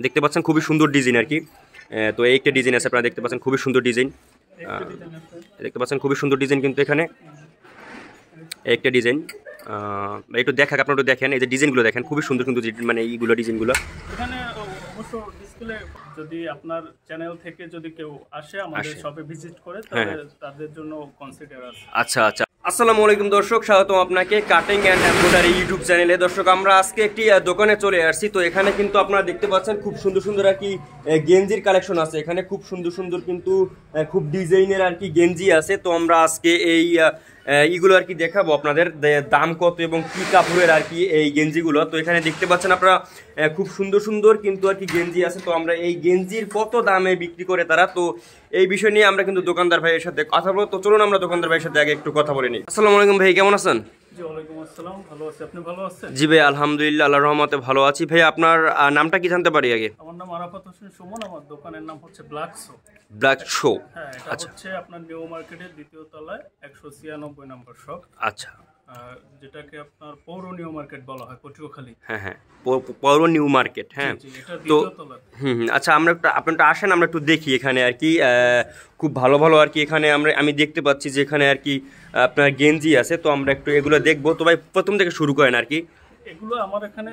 দেখতে পাচ্ছেন খুবই সুন্দর ডিজাইন আর কি। তো এই একটা ডিজাইন আছে, আপনারা দেখতে পাচ্ছেন খুবই সুন্দর ডিজাইন। দেখতে পাচ্ছেন খুবই সুন্দর ডিজাইন কিন্তু এখানে একটা ডিজাইন একটু দেখা, আপনারা একটু দেখেন এই যে ডিজাইনগুলো দেখেন খুবই সুন্দর কিন্তু মানে এইগুলো ডিজাইনগুলো এখানে অবশ্য ডিসপ্লে যদি আপনার চ্যানেল থেকে যদি কেউ আসে আমাদের শপে ভিজিট করে তাহলে তাদের জন্য কনসিডার আছে। আচ্ছা আচ্ছা, আসসালামু আলাইকুম দর্শক, স্বাগতম আপনাকে কাটিং অ্যান্ড এমব্রয়ডারি ইউটিউব চ্যানেলে। দর্শক আমরা আজকে একটি দোকানে চলে আসছি। তো এখানে কিন্তু আপনারা দেখতে পাচ্ছেন খুব সুন্দর সুন্দর আর কি গেঞ্জির কালেকশন আছে। এখানে খুব সুন্দর সুন্দর কিন্তু খুব ডিজাইনের আর কি গেঞ্জি আছে। তো আমরা আজকে এই এইগুলো আর কি দেখাবো আপনাদের, দাম কত এবং কি কাপড়ের আর কি এই গেঞ্জিগুলো। তো এখানে দেখতে পাচ্ছেন আপনারা খুব সুন্দর সুন্দর কিন্তু আর কি গেঞ্জি আছে। তো আমরা এই গেঞ্জির কত দামে বিক্রি করে তারা, তো এই বিষয় নিয়ে আমরা কিন্তু দোকানদার ভাইয়ের সাথে কথা বলবো। তো চলুন আমরা দোকানদার ভাইয়ের সাথে আগে একটু কথা বলে নিই। আসসালামু আলাইকুম ভাই, কেমন আছেন? জি ওয়ালাইকুম আসসালাম, ভালো আছি, আপনি ভালো আছেন? জি ভাই আলহামদুলিল্লাহ, আল্লাহর রহমতে ভালো আছি। ভাই আপনার নামটা কি জানতে পারি আগে? আমার নাম আরাফাত হোসেন সুমন, আমার দোকানের নাম হচ্ছে ব্ল্যাক শো। ব্ল্যাক শো, হ্যাঁ, এটা হচ্ছে আপনার নিউ মার্কেটের দ্বিতীয় তলায় 196 নম্বর শপ। আচ্ছা, যেটাকে আপনার পৌর নিউ মার্কেট বলা হয়, পটুয়াখালী। হ্যাঁ হ্যাঁ, পৌর নিউ মার্কেট। হ্যাঁ, তো আচ্ছা আমরা একটু আপনারটা আসেন, আমরা একটু দেখি এখানে আর কি খুব ভালো ভালো আর কি এখানে আমি দেখতে পাচ্ছি যে এখানে আর কি আপনার গেঞ্জি আছে। তো আমরা একটু এগুলো দেখবো। তো ভাই প্রথম থেকে শুরু করেন আর কি। এগুলো আমার এখানে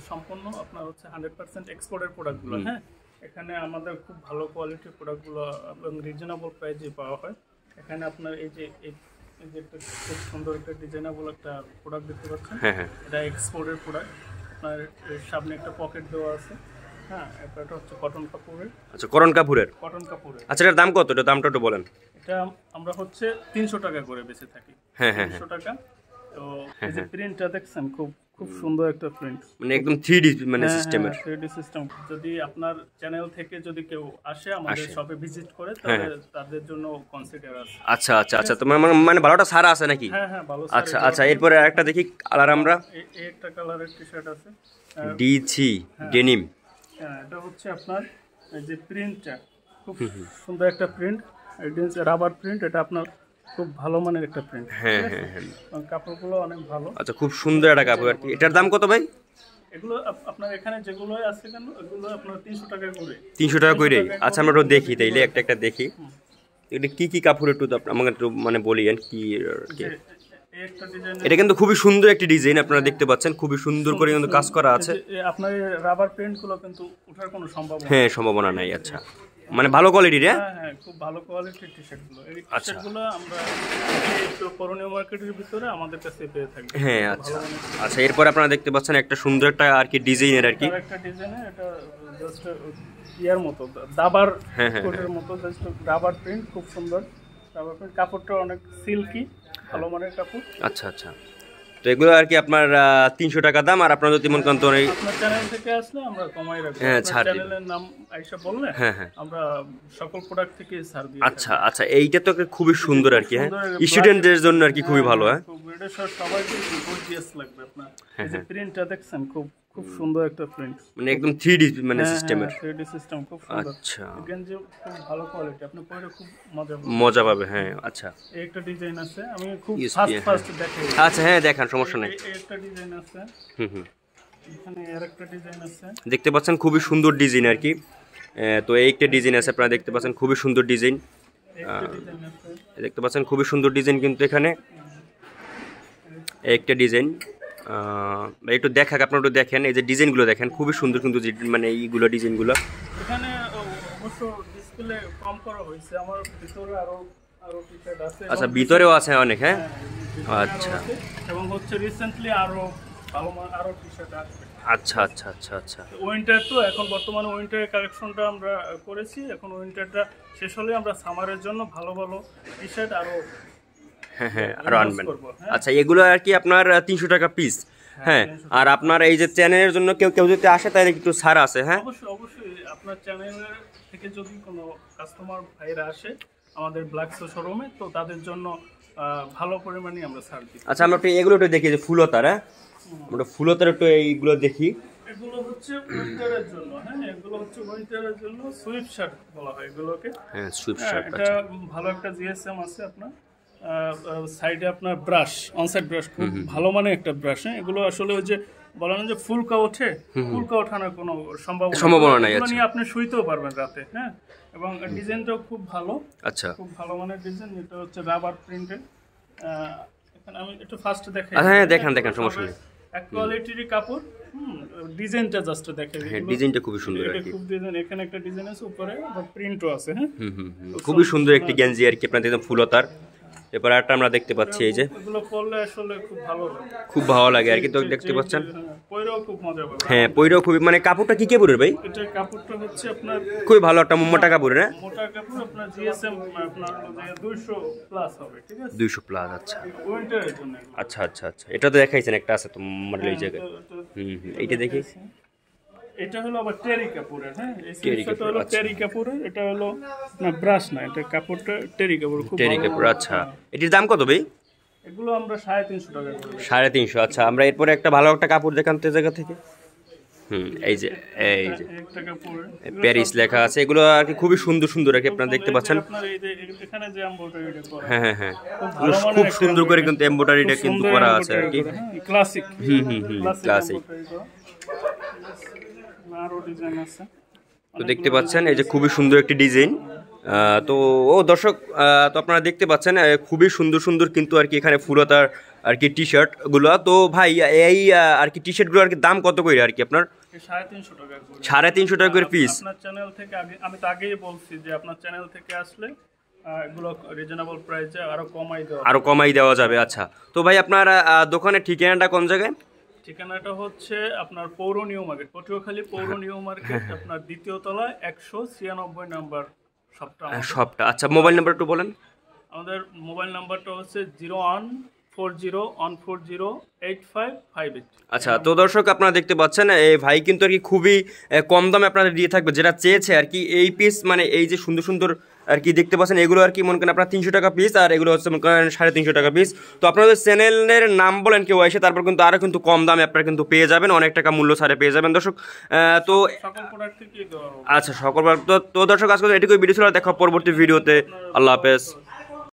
সম্পূর্ণ আপনার হচ্ছে 100% এক্সপোর্টের প্রোডাক্টগুলো। হ্যাঁ, এখানে আমাদের খুব ভালো কোয়ালিটির প্রোডাক্টগুলো এবং রিজনেবল প্রাইসে পাওয়া হয়। এখানে আপনার এই যে একটা খুব সুন্দর একটা ডিজাইনেবল একটা প্রোডাক্ট দেখতে পাচ্ছেন। হ্যাঁ হ্যাঁ, এটা এক্সপোর্টের প্রোডাক্ট। আপনার সামনে একটা পকেট দেওয়া আছে। হ্যাঁ, এটা হচ্ছে কটন কাপড়ের। আচ্ছা, কটন কাপড়ের। আচ্ছা, এটার দাম কত? এটার দামটা একটু বলেন। এটা আমরা হচ্ছে 300 টাকা করে বেচে থাকি। হ্যাঁ হ্যাঁ, 300 টাকা। তো এই যে প্রিন্টটা দেখছেন খুব সুন্দর একটা প্রিন্ট, মানে একদম 3D মানে সিস্টেমের। 3D system. যদি আপনার চ্যানেল থেকে যদি কেউ আসে আমাদের শপে ভিজিট করে তাহলে তাদের জন্য কনসিডার আছে। আচ্ছা আচ্ছা আচ্ছা, তো মানে ভালোটা সারা আছে নাকি? হ্যাঁ হ্যাঁ, ভালো। আচ্ছা আচ্ছা, এরপরে আরেকটা দেখি কালার। আমরা এই একটা কালারের টি-শার্ট আছে, ডিসি ডেনিম। হ্যাঁ, এটা হচ্ছে আপনার এই যে প্রিন্টটা খুব সুন্দর একটা প্রিন্ট, এটা রাবার প্রিন্ট। এটা আপনার খুব ভালো মানের একটা প্রিন্ট। হ্যাঁ হ্যাঁ হ্যাঁ, কাপড়গুলো অনেক ভালো। আচ্ছা, খুব সুন্দর একটা কাপড় আর কি। এটার দাম কত ভাই? এগুলো আপনার এখানে যেগুলো আছে কেন এগুলো আপনার 300 টাকা করে। 300 টাকা করে? আচ্ছা, আমরা একটু দেখি তাইলে একটা একটা দেখি। এটা কি কি কাপড় একটু আমাকে একটু মানে বলিয়েন কি। এটা কিন্তু খুবই সুন্দর একটি ডিজাইন, আপনারা দেখতে পাচ্ছেন খুবই সুন্দর করে কিন্তু কাজ করা আছে। আপনার রাবার প্রিন্টগুলো কিন্তু ওঠার কোনো সম্ভাবনা হ্যাঁ, সম্ভাবনা নাই। আচ্ছা, মানে ভালো কোয়ালিটির। হ্যাঁ, খুব ভালো কোয়ালিটির টি-শার্টগুলো। এই টি-শার্টগুলো আমরা করণীয় মার্কেটের ভিতরে আমাদের কাছে পেয়ে থাকি। হ্যাঁ, আচ্ছা আচ্ছা, এরপর আপনারা দেখতে পাচ্ছেন একটা সুন্দর একটা আর কি ডিজাইনের আর কি, একটা ডিজাইনের। এটা জাস্ট ইয়ার মতো দাবার কোটের মতো, জাস্ট রাবার প্রিন্ট, খুব সুন্দর রাবার প্রিন্ট। কাপড়টা অনেক সিল্কি, ভালো মানের কাপড়। আচ্ছা আচ্ছা, তো এগুলো আর কি আপনার 300 টাকা দাম। আর আপনার যদি মন করেন তো আপনার চ্যানেল থেকে আসলে আমরা কমাই রাখবো। হ্যাঁ, চ্যানেলের নাম আয়েশা বললে হ্যাঁ হ্যাঁ আমরা সকল প্রোডাক্ট থেকে ছাড় দিই। আচ্ছা আচ্ছা, এইটা তো খুবই সুন্দর আর কি। হ্যাঁ, স্টুডেন্টদের জন্য আর কি খুবই ভালো। হ্যাঁ, এটা সবাইকে গর্জিয়াস লাগবে। আপনার এই যে প্রিন্টটা দেখছেন খুব সুন্দর একটা প্রিন্ট, মানে একদম 3D মানে সিস্টেমের। 3D সিস্টেম, খুব সুন্দর। আচ্ছা, গেঞ্জি খুব ভালো কোয়ালিটি, আপনি পরে খুব মজা পাবে। হ্যাঁ, আচ্ছা, এই একটা ডিজাইন আছে, আমি খুব ফাস্ট দেখাই। আচ্ছা হ্যাঁ, দেখান, সমস্যা নাই। এই একটা ডিজাইন আছে। এখানে আরেকটা ডিজাইন আছে, দেখতে পাচ্ছেন খুবই সুন্দর ডিজাইন আর কি। তো এই একটা ডিজাইন আছে, আপনারা দেখতে পাচ্ছেন খুবই সুন্দর ডিজাইন। দেখতে পাচ্ছেন খুবই সুন্দর ডিজাইন কিন্তু এখানে একটা ডিজাইন একটু দেখা, আপনারা একটু দেখেন এই যে ডিজাইনগুলো দেখেন খুবই সুন্দর কিন্তু মানে এইগুলো ডিজাইনগুলো। এখানে অবশ্য ডিসপ্লে কম করা হয়েছে, আমার ভিতরে আরো টি-শার্ট আছে। আচ্ছা, ভিতরেও আছে অনেক। হ্যাঁ, আচ্ছা, এবং হচ্ছে রিসেন্টলি আরো আরো টি-শার্ট আসবে। আচ্ছা আচ্ছা আচ্ছা আচ্ছা, উইন্টার তো এখন বর্তমানে উইন্টারের কালেকশনটা আমরা করেছি। এখন উইন্টারটা শেষ হলে আমরা সামারের জন্য ভালো ভালো টি-শার্ট আরো হ্যাঁ আরো আনবেন। আচ্ছা, এগুলো আর কি আপনার 300 টাকা পিস। হ্যাঁ, আর আপনার এই যে চ্যানেলের জন্য কেউ যদি আসে তাহলে একটু ছাড় আছে। হ্যাঁ, অবশ্যই আপনার চ্যানেলের থেকে যদি কোনো কাস্টমার ভাইরা আসে আমাদের ব্ল্যাক শো শোরুমে, তো তাদের জন্য ভালো পরিমাণে আমরা ছাড় দিই। আচ্ছা, আমরা একটু এগুলো একটু দেখি যে ফুলতার। হ্যাঁ, আমরা ফুলতার একটু এইগুলো দেখি। এগুলো হচ্ছে উইন্টারের জন্য। হ্যাঁ, এগুলো হচ্ছে উইন্টারের জন্য সুইফট শার্ট বলা হয় এগুলোকে। হ্যাঁ, সুইফট শার্ট। এটা ভালো একটা জিএসএম আছে আপনার সাইডে, আপনার ব্রাশ, অনসাইড ব্রাশ, খুব ভালো মানের একটা ব্রাশ। হ্যাঁ, এগুলো আসলে ওই যে বলা না যে ফুলকা ওঠে, ফুলকা ওঠানোর কোনো সম্ভাবনা নাই। এগুলো নিয়ে আপনি শুইতেও পারবেন রাতে। হ্যাঁ, এবং ডিজাইনটাও খুব ভালো, আচ্ছা খুব ভালো মানের ডিজাইন। এটা হচ্ছে রাবার প্রিন্টেড। এখানে আমি একটু ফার্স্ট দেখাই। হ্যাঁ দেখান সমস্যা নেই। এক কোয়ালিটির কাপড়। ডিজাইনটা জাস্ট দেখাই। হ্যাঁ ডিজাইনটা খুবই সুন্দর আর কি। খুব ডিজাইন, এখানে একটা ডিজাইন আছে উপরে, আবার প্রিন্টও আছে। হ্যাঁ খুবই সুন্দর একটি গেঞ্জি আর কি, আপনার একদম ফুলতার। এরপর একটা আমরা দেখতে পাচ্ছি এই যে, এগুলো পরলে আসলে খুব ভালো লাগে, খুব ভালো লাগে আর কি। তো দেখতে পাচ্ছেন, পরেও খুব মজা পাবে। হ্যাঁ পইরাও খুবই, মানে কাপড়টা কি কাপড়ের ভাই? এটা কাপড়টা হচ্ছে আপনার খুবই ভালো একটা মোটা কাপড় না? মোটা কাপড়, আপনার জিএসএম আপনার 200 প্লাস হবে, ঠিক আছে? 200 প্লাস। আচ্ছা উইন্টারের জন্য। আচ্ছা আচ্ছা আচ্ছা, এটা তো দেখাইছেন একটা আছে তো মডেল এই জায়গায়। এইটা দেখি। এটা হলো আবার টেরি কাপড়ের। হ্যাঁ, এই টেরি সিস্টেমটা কাপড়, হলো আচ্ছা। টেরি কাপড়ের। এটা হলো না ব্রাশ না, এটা কাপড়টা টেরি কাপড়, খুব টেরি ভালো। কাপড়, আচ্ছা। এটির দাম কত ভাই? এগুলো আমরা 350 টাকা করে। 350। আচ্ছা, আমরা এরপরে একটা ভালো একটা কাপড় দেখান তো জায়গা থেকে। এই যে একটা কাপড় প্যারিস লেখা আছে, এগুলো আর কি খুবই সুন্দর সুন্দর আর কি, আপনারা দেখতে পাচ্ছেন। আপনার এই যে এখানে যে এমব্রয়ডারিটা করা, হ্যাঁ খুব সুন্দর করে কিন্তু এমব্রয়ডারিটা কিন্তু করা আছে আর কি। ক্লাসিক। ক্লাসিক। আরো ডিজাইন আছে। তো দেখতে পাচ্ছেন এই যে খুবই সুন্দর একটি ডিজাইন। তো দর্শক, তো আপনারা দেখতে পাচ্ছেন খুবই সুন্দর সুন্দর কিন্তু আর কি এখানে ফুলতার আর কি টি শার্ট গুলো। তো ভাই এই আর কি টি শার্ট গুলো আর কি দাম কত করে আর কি আপনার? 350 টাকা করে। 350 টাকা করে পিস। আপনার চ্যানেল থেকে আমি তো আগেই বলছি যে আপনার চ্যানেল থেকে আসলে এগুলো রিজনেবল প্রাইসে আরো কমাই দেওয়া যাবে। আচ্ছা, তো ভাই আপনার দোকানের ঠিকানাটা কোন জায়গায়? ঠিকানাটা হচ্ছে আপনার পৌর নিউ মার্কেট, পটুয়াখালী পৌর নিউ মার্কেট, আপনার দ্বিতীয় তলায় 196 নাম্বার শপটা। আচ্ছা, মোবাইল নাম্বার একটু বলেন। আমাদের মোবাইল নাম্বারটা হচ্ছে 0140140855। আচ্ছা, তো দর্শক আপনারা দেখতে পাচ্ছেন এই ভাই কিন্তু আর কি খুবই কম দামে আপনাদের দিয়ে থাকবে, যেটা চেয়েছে আর কি। এই পিস মানে এই যে সুন্দর সুন্দর আর কি দেখতে পাচ্ছেন, এগুলো আর কি মনে করেন আপনার 300 টাকা পিস, আর এগুলো হচ্ছে মনে করেন 350 টাকা পিস। তো আপনাদের চ্যানেলের নাম বলেন কেউ এসে, তারপর কিন্তু আরও কিন্তু কম দামে আপনারা কিন্তু পেয়ে যাবেন, অনেক টাকা মূল্য ছাড়ে পেয়ে যাবেন দর্শক। তো আচ্ছা, সকল তো দর্শক আজকে এটুকুই ভিডিও ছিল, দেখা পরবর্তী ভিডিওতে। আল্লাহ হাফেজ।